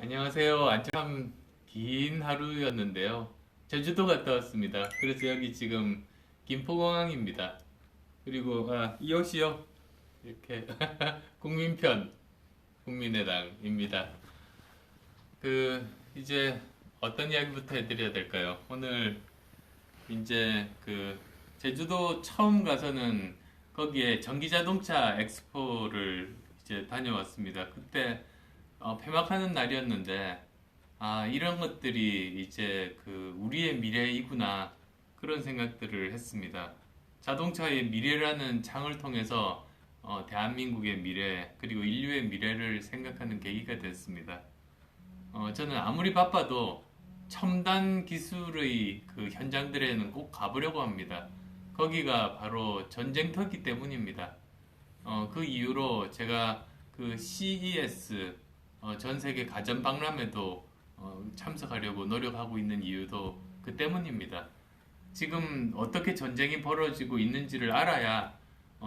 안녕하세요. 안참 긴 하루였는데요. 제주도 갔다 왔습니다. 그래서 여기 지금 김포공항입니다. 그리고 이 옷이요. 이렇게 국민편 국민의당입니다. 이제 어떤 이야기부터 해드려야 될까요? 오늘 이제 제주도 처음 가서는 거기에 전기자동차 엑스포를 이제 다녀왔습니다. 그때 폐막하는 날이었는데, 이런 것들이 이제 우리의 미래이구나, 그런 생각들을 했습니다. 자동차의 미래라는 창을 통해서 대한민국의 미래, 그리고 인류의 미래를 생각하는 계기가 됐습니다. 저는 아무리 바빠도 첨단 기술의 그 현장들에는 꼭 가보려고 합니다. 거기가 바로 전쟁터기 때문입니다. 그 이유로 제가 CES 전 세계 가전 박람회도 참석하려고 노력하고 있는 이유도 그 때문입니다. 지금 어떻게 전쟁이 벌어지고 있는지를 알아야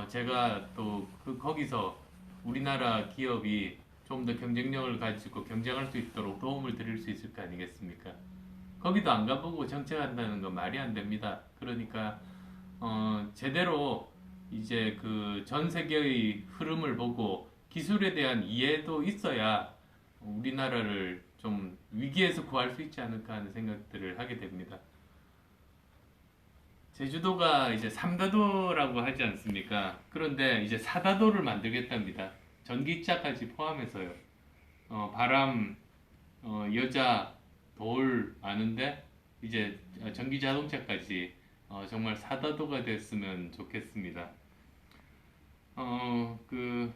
제가 또 거기서 우리나라 기업이 좀 더 경쟁력을 가지고 경쟁할 수 있도록 도움을 드릴 수 있을 거 아니겠습니까? 거기도 안 가보고 정책한다는 건 말이 안 됩니다. 그러니까 제대로 이제 전 세계의 흐름을 보고 기술에 대한 이해도 있어야 우리나라를 좀 위기에서 구할 수 있지 않을까 하는 생각들을 하게 됩니다. 제주도가 이제 삼다도라고 하지 않습니까? 그런데 이제 사다도를 만들겠답니다. 전기차까지 포함해서요. 바람, 여자, 돌 많은데 이제 전기 자동차까지 정말 사다도가 됐으면 좋겠습니다.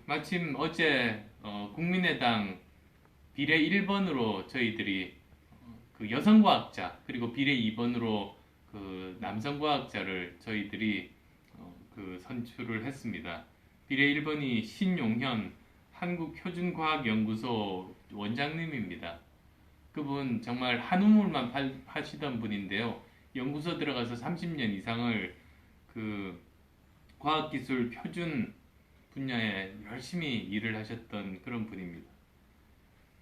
마침 어제 국민의당 비례 1번으로 저희들이 여성과학자 그리고 비례 2번으로 남성과학자를 저희들이 선출을 했습니다. 비례 1번이 신용현 한국표준과학연구소 원장님입니다. 그분 정말 한우물만 파시던 분인데요. 연구소 들어가서 30년 이상을 과학기술 표준 분야에 열심히 일을 하셨던 그런 분입니다.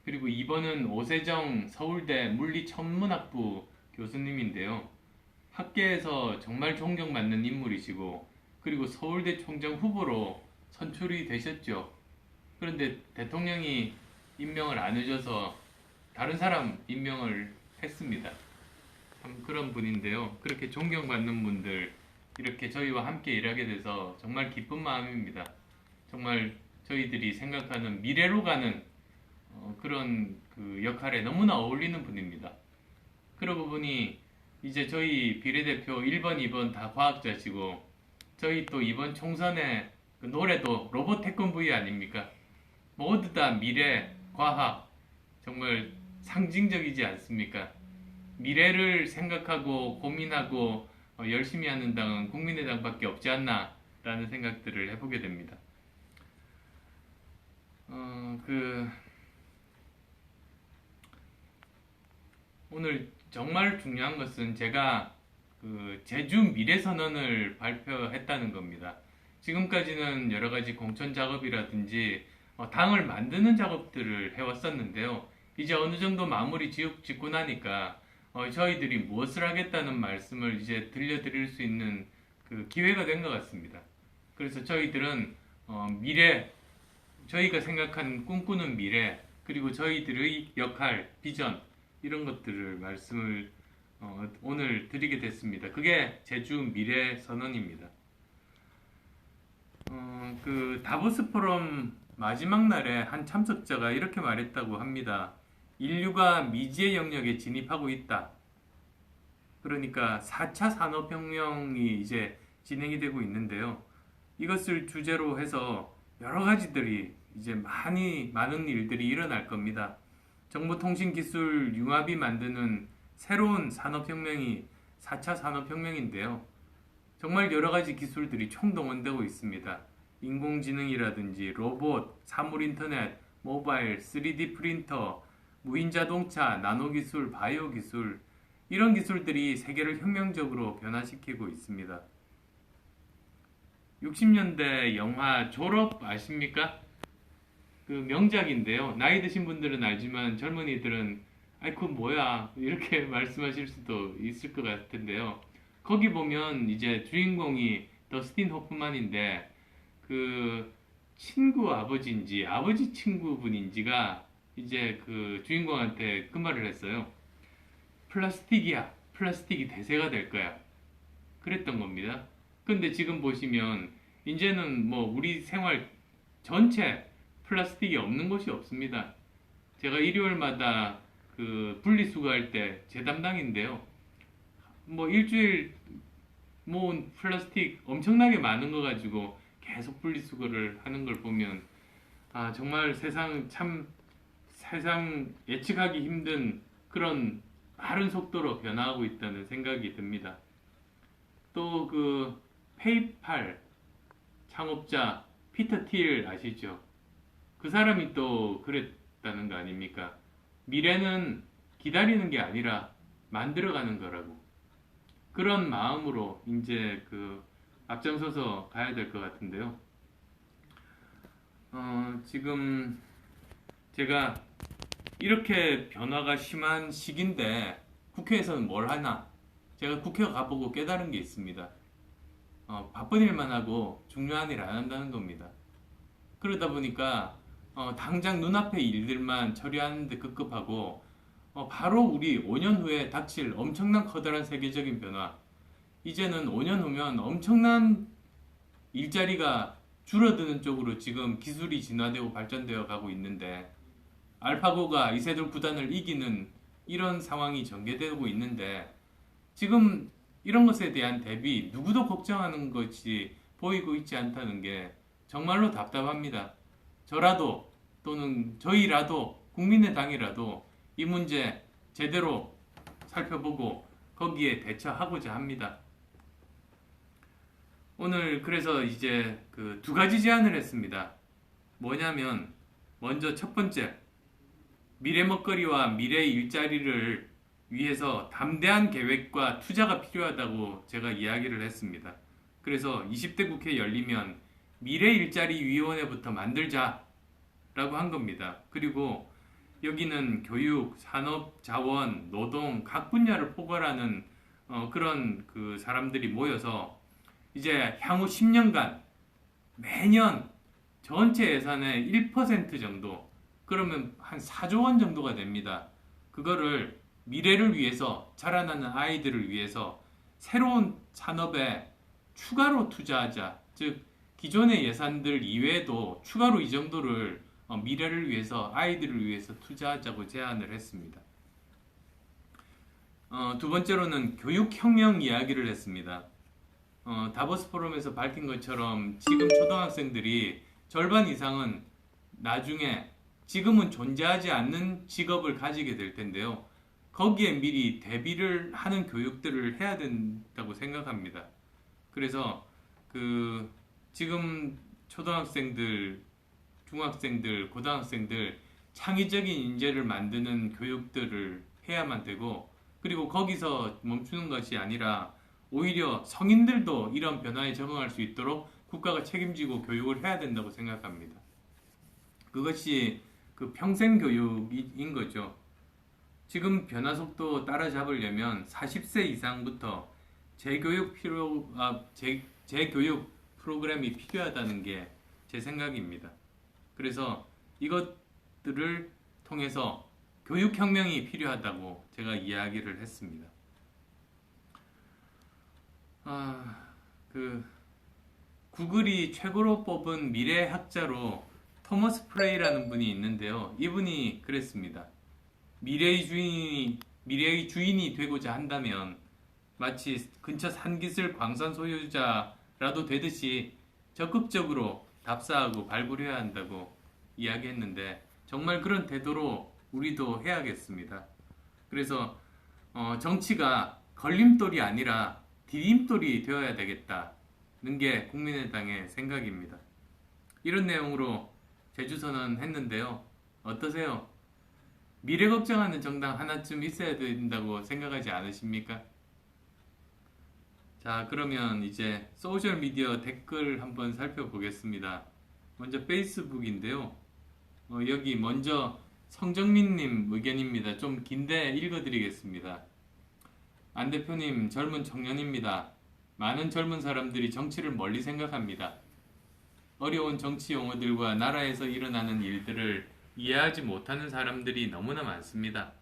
그리고 2번은 오세정 서울대 물리천문학부 교수님인데요. 학계에서 정말 존경받는 인물이시고, 그리고 서울대 총장 후보로 선출이 되셨죠. 그런데 대통령이 임명을 안 해줘서 다른 사람 임명을 했습니다. 참 그런 분인데요. 그렇게 존경받는 분들, 이렇게 저희와 함께 일하게 돼서 정말 기쁜 마음입니다. 정말 저희들이 생각하는 미래로 가는 그런 역할에 너무나 어울리는 분입니다. 그러고 보니 이제 저희 비례대표 1번, 2번 다 과학자시고, 저희 또 이번 총선에 노래도 로봇 태권브이 아닙니까? 모두 다 미래, 과학, 정말 상징적이지 않습니까? 미래를 생각하고 고민하고 열심히 하는 당은 국민의당밖에 없지 않나라는 생각들을 해보게 됩니다. 오늘 정말 중요한 것은 제가 제주 미래선언을 발표했다는 겁니다. 지금까지는 여러 가지 공천 작업이라든지 당을 만드는 작업들을 해왔었는데요. 이제 어느 정도 마무리 짓고 나니까 저희들이 무엇을 하겠다는 말씀을 이제 들려드릴 수 있는 기회가 된 것 같습니다. 그래서 저희들은 미래, 저희가 생각하는 꿈꾸는 미래, 그리고 저희들의 역할, 비전, 이런 것들을 말씀을 오늘 드리게 됐습니다. 그게 제주 미래 선언입니다. 다보스 포럼 마지막 날에 한 참석자가 이렇게 말했다고 합니다. 인류가 미지의 영역에 진입하고 있다. 그러니까 4차 산업혁명이 이제 진행이 되고 있는데요. 이것을 주제로 해서 여러 가지들이 이제 많은 일들이 일어날 겁니다. 정보통신기술 융합이 만드는 새로운 산업혁명이 4차 산업혁명인데요. 정말 여러 가지 기술들이 총동원되고 있습니다. 인공지능이라든지 로봇, 사물인터넷, 모바일, 3D 프린터, 무인자동차, 나노기술, 바이오기술, 이런 기술들이 세계를 혁명적으로 변화시키고 있습니다. 60년대 영화 졸업 아십니까? 그 명작인데요. 나이 드신 분들은 알지만 젊은이들은 아이 그건 뭐야 이렇게 말씀하실 수도 있을 것 같은데요. 거기 보면 이제 주인공이 더스틴 호프만인데 그 친구 아버지인지 아버지 친구분인지가 이제 그 주인공한테 그 말을 했어요. 플라스틱이야. 플라스틱이 대세가 될 거야. 그랬던 겁니다. 근데 지금 보시면 이제는 뭐 우리 생활 전체 플라스틱이 없는 곳이 없습니다. 제가 일요일마다 그 분리수거할 때 제 담당인데요. 뭐 일주일 모은 플라스틱 엄청나게 많은 거 가지고 계속 분리수거를 하는 걸 보면 아 정말 세상 예측하기 힘든 그런 빠른 속도로 변화하고 있다는 생각이 듭니다. 또 그 페이팔 창업자 피터 틸 아시죠? 그 사람이 또 그랬다는 거 아닙니까? 미래는 기다리는 게 아니라 만들어가는 거라고. 그런 마음으로 이제 그 앞장서서 가야 될 것 같은데요. 지금 제가 이렇게 변화가 심한 시기인데 국회에서는 뭘 하나? 제가 국회 가보고 깨달은 게 있습니다. 바쁜 일만 하고 중요한 일 안 한다는 겁니다. 그러다 보니까 당장 눈앞의 일들만 처리하는데 급급하고 바로 우리 5년 후에 닥칠 엄청난 커다란 세계적인 변화. 이제는 5년 후면 엄청난 일자리가 줄어드는 쪽으로 지금 기술이 진화되고 발전되어 가고 있는데 알파고가 이세돌 구단을 이기는 이런 상황이 전개되고 있는데 지금 이런 것에 대한 대비 누구도 걱정하는 것이 보이고 있지 않다는 게 정말로 답답합니다. 저라도 또는 저희라도 국민의당이라도 이 문제 제대로 살펴보고 거기에 대처하고자 합니다. 오늘 그래서 이제 그 두 가지 제안을 했습니다. 뭐냐면 먼저 첫 번째 미래 먹거리와 미래 일자리를 위해서 담대한 계획과 투자가 필요하다고 제가 이야기를 했습니다. 그래서 20대 국회 열리면 미래 일자리 위원회부터 만들자라고 한 겁니다. 그리고 여기는 교육, 산업, 자원, 노동 각 분야를 포괄하는 그런 그 사람들이 모여서 이제 향후 10년간 매년 전체 예산의 1% 정도 그러면 한 4조 원 정도가 됩니다. 그거를 미래를 위해서 자라나는 아이들을 위해서 새로운 산업에 추가로 투자하자. 즉 기존의 예산들 이외에도 추가로 이 정도를 미래를 위해서 아이들을 위해서 투자하자고 제안을 했습니다. 두 번째로는 교육혁명 이야기를 했습니다. 다보스 포럼에서 밝힌 것처럼 지금 초등학생들이 절반 이상은 나중에 지금은 존재하지 않는 직업을 가지게 될 텐데요. 거기에 미리 대비를 하는 교육들을 해야 된다고 생각합니다. 그래서 그 지금 초등학생들, 중학생들, 고등학생들 창의적인 인재를 만드는 교육들을 해야만 되고 그리고 거기서 멈추는 것이 아니라 오히려 성인들도 이런 변화에 적응할 수 있도록 국가가 책임지고 교육을 해야 된다고 생각합니다. 그것이 그 평생 교육인 거죠. 지금 변화 속도 따라잡으려면 40세 이상부터 재교육 프로그램이 필요하다는 게 제 생각입니다. 그래서 이것들을 통해서 교육혁명이 필요하다고 제가 이야기를 했습니다. 구글이 최고로 뽑은 미래학자로 토머스 프레이라는 분이 있는데요. 이분이 그랬습니다. 미래의 주인이 되고자 한다면 마치 근처 산기슭 광산 소유자라도 되듯이 적극적으로 답사하고 발굴해야 한다고 이야기했는데 정말 그런 태도로 우리도 해야겠습니다. 그래서 정치가 걸림돌이 아니라 디딤돌이 되어야 되겠다는 게 국민의당의 생각입니다. 이런 내용으로 제주선언 했는데요. 어떠세요? 미래 걱정하는 정당 하나쯤 있어야 된다고 생각하지 않으십니까? 자, 그러면 이제 소셜미디어 댓글 한번 살펴보겠습니다. 먼저 페이스북인데요. 여기 먼저 성정민님 의견입니다. 좀 긴데 읽어드리겠습니다. 안 대표님, 젊은 청년입니다. 많은 젊은 사람들이 정치를 멀리 생각합니다. 어려운 정치 용어들과 나라에서 일어나는 일들을 이해하지 못하는 사람들이 너무나 많습니다.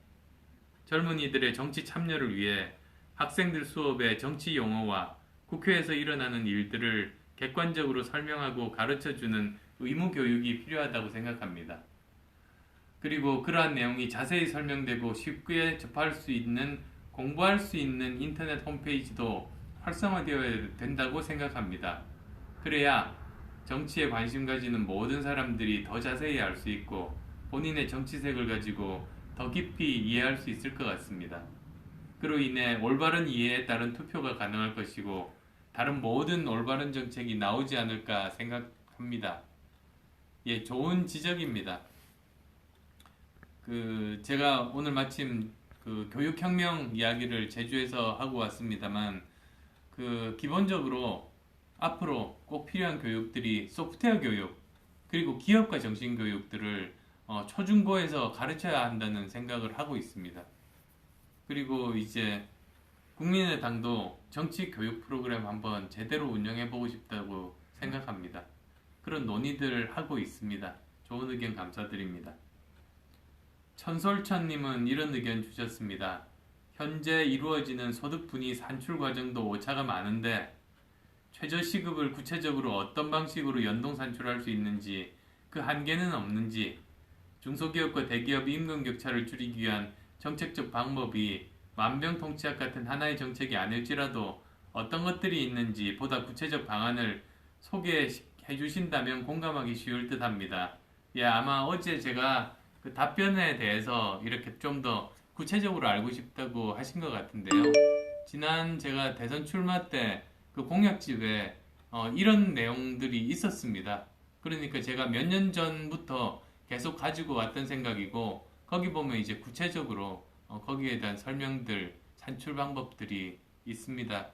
젊은이들의 정치 참여를 위해 학생들 수업에 정치 용어와 국회에서 일어나는 일들을 객관적으로 설명하고 가르쳐주는 의무 교육이 필요하다고 생각합니다. 그리고 그러한 내용이 자세히 설명되고 쉽게 접할 수 있는, 공부할 수 있는 인터넷 홈페이지도 활성화되어야 된다고 생각합니다. 그래야 정치에 관심 가지는 모든 사람들이 더 자세히 알 수 있고 본인의 정치색을 가지고 더 깊이 이해할 수 있을 것 같습니다. 그로 인해 올바른 이해에 따른 투표가 가능할 것이고 다른 모든 올바른 정책이 나오지 않을까 생각합니다. 예, 좋은 지적입니다. 제가 오늘 마침 교육혁명 이야기를 제주에서 하고 왔습니다만 기본적으로 앞으로 꼭 필요한 교육들이 소프트웨어 교육 그리고 기업가 정신 교육들을 초중고에서 가르쳐야 한다는 생각을 하고 있습니다. 그리고 이제 국민의당도 정치 교육 프로그램 한번 제대로 운영해 보고 싶다고 생각합니다. 그런 논의들 하고 있습니다. 좋은 의견 감사드립니다. 천솔천님은 이런 의견 주셨습니다. 현재 이루어지는 소득분위 산출 과정도 오차가 많은데 최저시급을 구체적으로 어떤 방식으로 연동 산출할 수 있는지, 그 한계는 없는지, 중소기업과 대기업 임금 격차를 줄이기 위한 정책적 방법이 만병통치약 같은 하나의 정책이 아닐지라도 어떤 것들이 있는지 보다 구체적 방안을 소개해 주신다면 공감하기 쉬울 듯 합니다. 예, 아마 어제 제가 그 답변에 대해서 이렇게 좀 더 구체적으로 알고 싶다고 하신 것 같은데요. 지난 제가 대선 출마 때 그 공약집에 이런 내용들이 있었습니다. 그러니까 제가 몇 년 전부터 계속 가지고 왔던 생각이고 거기 보면 이제 구체적으로 거기에 대한 설명들, 산출 방법들이 있습니다.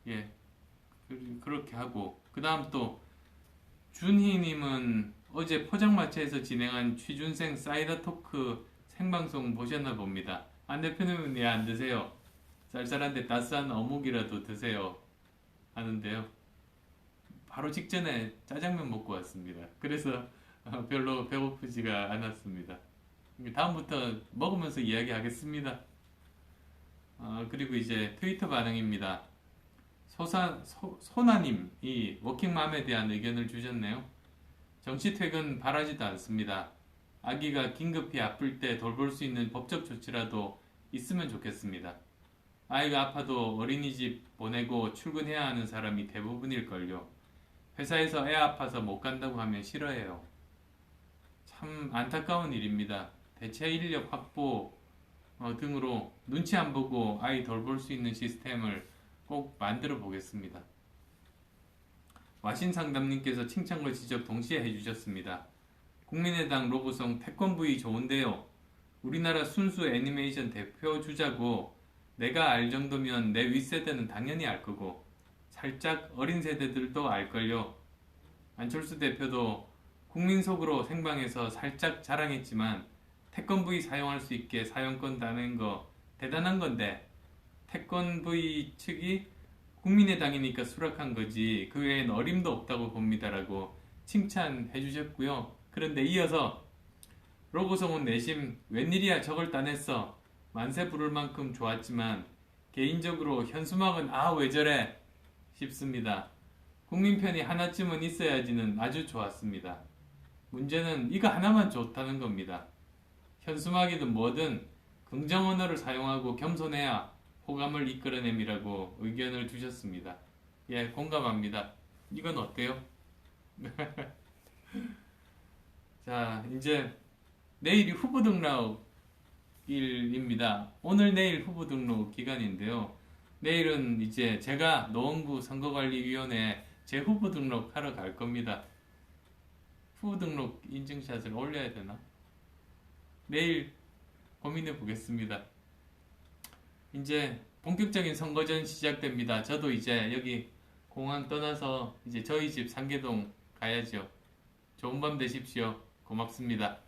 예, 그렇게 하고 그 다음 또 준희님은 어제 포장마차에서 진행한 취준생 사이다 토크 생방송 보셨나 봅니다. 안 대표님은 왜 안 드세요? 쌀쌀한데 따스한 어묵이라도 드세요 하는데요. 바로 직전에 짜장면 먹고 왔습니다. 그래서 별로 배고프지가 않았습니다. 다음부터 먹으면서 이야기하겠습니다. 그리고 이제 트위터 반응입니다. 소나님이 워킹맘에 대한 의견을 주셨네요. 정시 퇴근 바라지도 않습니다. 아기가 긴급히 아플 때 돌볼 수 있는 법적 조치라도 있으면 좋겠습니다. 아이가 아파도 어린이집 보내고 출근해야 하는 사람이 대부분일걸요. 회사에서 애 아파서 못 간다고 하면 싫어해요. 참 안타까운 일입니다. 대체 인력 확보 등으로 눈치 안 보고 아이 돌볼 수 있는 시스템을 꼭 만들어 보겠습니다. 와신 상담님께서 칭찬과 지적 동시에 해주셨습니다. 국민의당 로고송 태권브이 좋은데요. 우리나라 순수 애니메이션 대표 주자고 내가 알 정도면 내 윗세대는 당연히 알 거고 살짝 어린 세대들도 알걸요. 안철수 대표도 국민 속으로 생방에서 살짝 자랑했지만 태권브이 사용할 수 있게 사용권 다는 거 대단한 건데 태권브이 측이 국민의당이니까 수락한 거지 그 외엔 어림도 없다고 봅니다라고 칭찬해 주셨고요. 그런데 이어서 로고송은 내심 웬일이야 저걸 따냈어 만세 부를 만큼 좋았지만 개인적으로 현수막은 왜 저래 싶습니다. 국민 편이 하나쯤은 있어야지는 아주 좋았습니다. 문제는 이거 하나만 좋다는 겁니다. 현수막이든 뭐든 긍정 언어를 사용하고 겸손해야 호감을 이끌어냄이라고 의견을 주셨습니다. 예, 공감합니다. 이건 어때요? 자, 이제 내일이 후보 등록일입니다. 오늘 내일 후보 등록 기간인데요. 내일은 이제 제가 노원구 선거관리위원회에 제 후보 등록하러 갈 겁니다. 후보 등록 인증샷을 올려야 되나? 내일 고민해 보겠습니다. 이제 본격적인 선거전 시작됩니다. 저도 이제 여기 공항 떠나서 이제 저희 집 상계동 가야죠. 좋은 밤 되십시오. 고맙습니다.